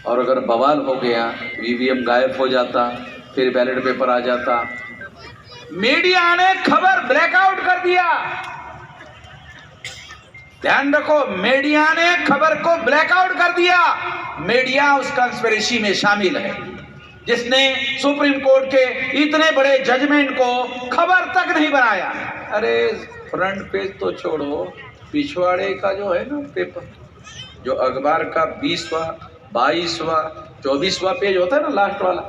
और अगर बवाल हो गया, ईवीएम गायब हो जाता, फिर बैलेट पेपर आ जाता। मीडिया ने खबर ब्लैकआउट कर दिया। ध्यान रखो, मीडिया ने खबर को ब्लैकआउट कर दिया। मीडिया उस कंस्पिरेसी में शामिल है जिसने सुप्रीम कोर्ट के इतने बड़े जजमेंट को खबर तक नहीं बनाया। अरे फ्रंट पेज तो छोड़ो, पिछवाड़े का जो है ना पेपर, जो अखबार का 20वां, 22वां, 24वां पेज होता है ना, लास्ट वाला,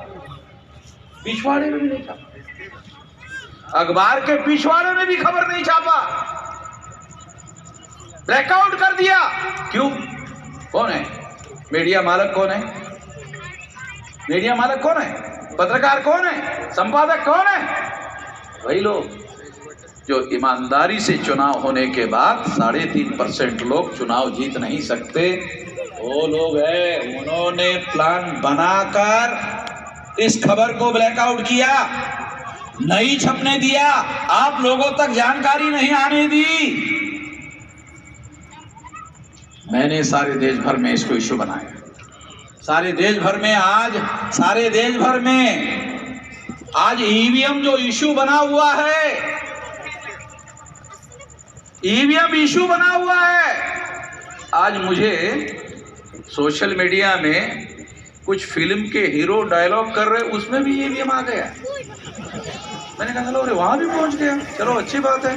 पिछवाड़े में भी नहीं छापा। अखबार के पिछवाड़े में भी खबर नहीं छापा, ब्लैकआउट कर दिया। क्यों? कौन है मीडिया मालक? कौन है मीडिया मालक? कौन है? पत्रकार कौन है? संपादक कौन है? वही लोग जो ईमानदारी से चुनाव होने के बाद 3.5% लोग चुनाव जीत नहीं सकते, वो लोग हैं। उन्होंने प्लान बनाकर इस खबर को ब्लैकआउट किया, नहीं छपने दिया, आप लोगों तक जानकारी नहीं आने दी। मैंने सारे देश भर में इसको इश्यू बनाया। सारे देश भर में आज ईवीएम जो इश्यू बना हुआ है, ईवीएम इश्यू बना हुआ है। आज मुझे सोशल मीडिया में कुछ फिल्म के हीरो डायलॉग कर रहे, उसमें भी ईवीएम आ गया। मैंने कहा चलो, अरे वहां भी पहुंच गया, चलो अच्छी बात है।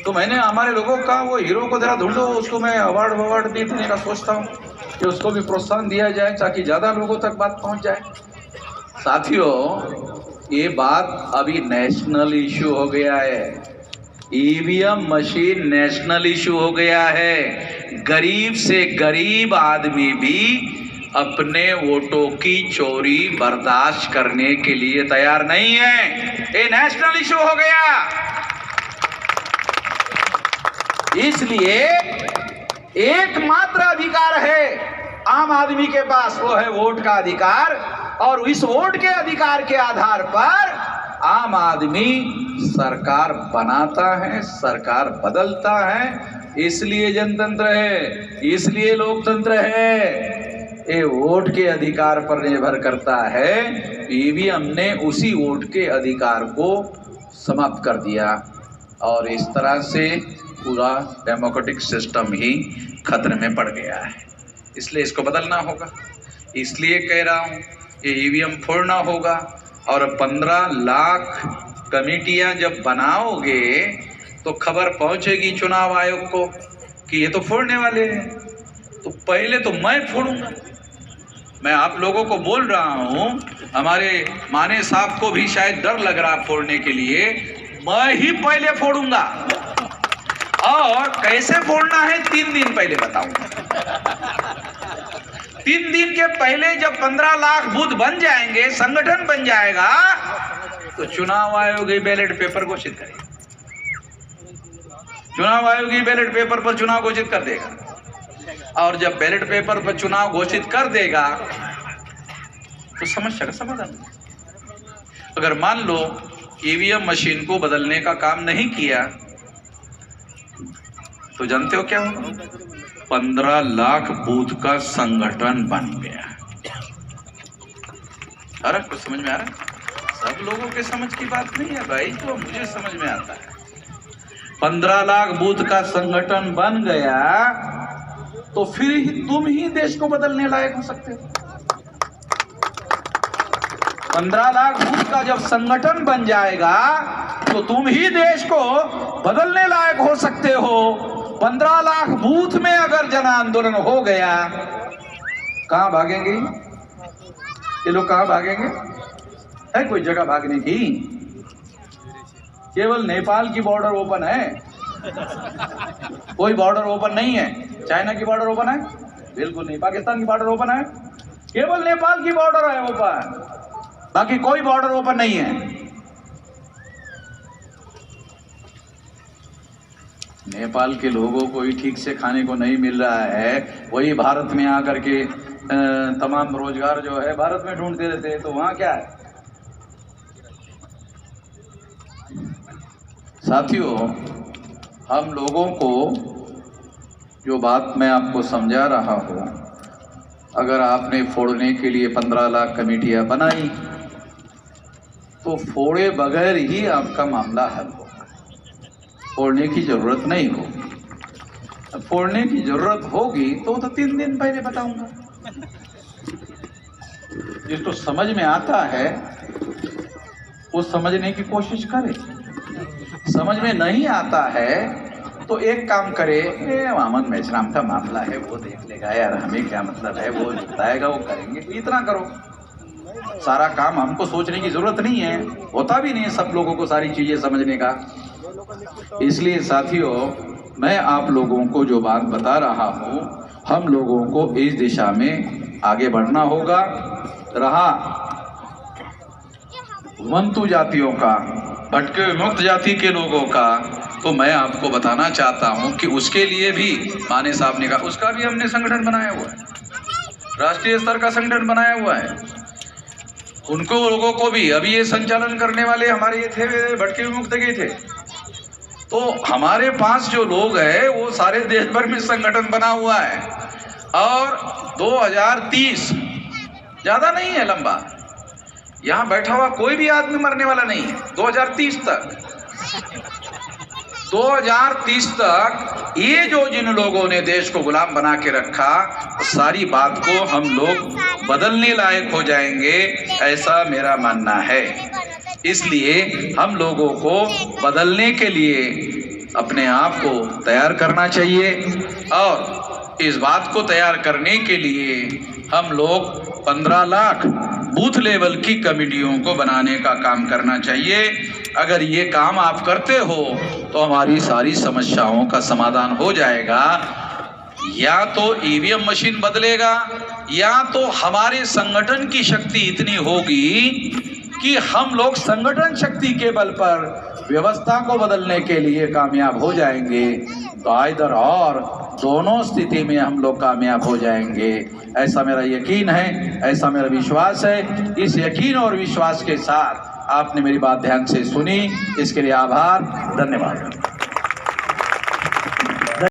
तो मैंने हमारे लोगों का वो हीरो को जरा ढूंढो, उसको मैं अवार्ड भी देने का सोचता हूँ कि उसको भी प्रोत्साहन दिया जाए ताकि ज़्यादा लोगों तक बात पहुँच जाए। साथियों, ये बात अभी नेशनल इशू हो गया है। ईवीएम मशीन नेशनल इशू हो गया है। गरीब से गरीब आदमी भी अपने वोटों की चोरी बर्दाश्त करने के लिए तैयार नहीं है। ये नेशनल इशू हो गया। इसलिए एकमात्र अधिकार है आम आदमी के पास, वो है वोट का अधिकार। और इस वोट के अधिकार के आधार पर आम आदमी सरकार बनाता है, सरकार बदलता है। इसलिए जनतंत्र है, इसलिए लोकतंत्र है। ये वोट के अधिकार पर निर्भर करता है। ईवीएम ने उसी वोट के अधिकार को समाप्त कर दिया और इस तरह से पूरा डेमोक्रेटिक सिस्टम ही खतरे में पड़ गया है। इसलिए इसको बदलना होगा। इसलिए कह रहा हूँ, ये ईवीएम फोड़ना होगा। और 15 लाख कमेटियाँ जब बनाओगे तो खबर पहुँचेगी चुनाव आयोग को कि ये तो फोड़ने वाले हैं। तो पहले तो मैं फोड़ूंगा। मैं आप लोगों को बोल रहा हूँ, हमारे माने साहब को भी शायद डर लग रहा फोड़ने के लिए, मैं ही पहले फोड़ूंगा। और कैसे फोड़ना है 3 दिन पहले बताऊंगा। 3 दिन के पहले जब 15 लाख बूथ बन जाएंगे, संगठन बन जाएगा, तो चुनाव आयोग ही बैलेट पेपर घोषित करेगा। चुनाव आयोग ही बैलेट पेपर पर चुनाव घोषित कर देगा। और जब बैलेट पेपर पर चुनाव घोषित कर देगा तो समस्या का समाधान। अगर मान लो ईवीएम मशीन को बदलने का काम नहीं किया तो जानते हो क्या होगा? 15 लाख बूथ का संगठन बन गया। अरे कुछ समझ में आ रहा है? सब लोगों के समझ की बात नहीं है भाई, तो मुझे समझ में आता है। 15 लाख बूथ का संगठन बन गया तो फिर ही तुम ही देश को बदलने लायक हो सकते हो। 15 लाख बूथ का जब संगठन बन जाएगा तो तुम ही देश को बदलने लायक हो सकते हो। 15 लाख बूथ में अगर जन आंदोलन हो गया, कहां भागेंगे ये लोग? कहां भागेंगे? है कोई जगह भागने की? केवल नेपाल की बॉर्डर ओपन है, कोई बॉर्डर ओपन नहीं है। चाइना की बॉर्डर ओपन है? बिल्कुल नहीं। पाकिस्तान की बॉर्डर ओपन है? केवल नेपाल की बॉर्डर है ओपन, बाकी कोई बॉर्डर ओपन नहीं है। नेपाल के लोगों को ही ठीक से खाने को नहीं मिल रहा है, वही भारत में आकर के तमाम रोजगार जो है भारत में ढूंढते रहते हैं, तो वहाँ क्या है? साथियों, हम लोगों को जो बात मैं आपको समझा रहा हूँ अगर आपने फोड़ने के लिए 15 लाख कमेटियां बनाई तो फोड़े बगैर ही आपका मामला हल होगा, फोड़ने की जरूरत नहीं होगी। फोड़ने की जरूरत होगी तो 3 दिन पहले बताऊंगा। जिसको समझ में आता है वो समझने की कोशिश करे, समझ में नहीं आता है तो एक काम करे, वामन मेश्राम का मामला है वो देख लेगा यार, हमें क्या मतलब है, वो बताएगा वो करेंगे, इतना करो। सारा काम हमको सोचने की जरूरत नहीं है, होता भी नहीं है सब लोगों को सारी चीजें समझने का। इसलिए साथियों, मैं आप लोगों को जो बात बता रहा हूँ, हम लोगों को इस दिशा में आगे बढ़ना होगा। रहा वंतु जातियों का, भटके विमुक्त जाति के लोगों का, तो मैं आपको बताना चाहता हूं कि उसके लिए भी माने साहब ने कहा, उसका भी हमने संगठन बनाया हुआ है, राष्ट्रीय स्तर का संगठन बनाया हुआ है। उनको लोगों को भी अभी ये संचालन करने वाले हमारे ये थे, भटके विमुक्त के थे। तो हमारे पास जो लोग हैं वो सारे देश भर में संगठन बना हुआ है और 2030 ज्यादा नहीं है लंबा, यहाँ बैठा हुआ कोई भी आदमी मरने वाला नहीं है। 2030 तक ये जो जिन लोगों ने देश को गुलाम बना के रखा, सारी बात को हम लोग बदलने लायक हो जाएंगे, ऐसा मेरा मानना है। इसलिए हम लोगों को बदलने के लिए अपने आप को तैयार करना चाहिए और इस बात को तैयार करने के लिए हम लोग 15 लाख बूथ लेवल की कमेटियों को बनाने का काम करना चाहिए। अगर ये काम आप करते हो तो हमारी सारी समस्याओं का समाधान हो जाएगा। या तो ईवीएम मशीन बदलेगा या तो हमारे संगठन की शक्ति इतनी होगी कि हम लोग संगठन शक्ति के बल पर व्यवस्था को बदलने के लिए कामयाब हो जाएंगे। तो इधर और दोनों स्थिति में हम लोग कामयाब हो जाएंगे, ऐसा मेरा यकीन है, ऐसा मेरा विश्वास है। इस यकीन और विश्वास के साथ आपने मेरी बात ध्यान से सुनी, इसके लिए आभार, धन्यवाद।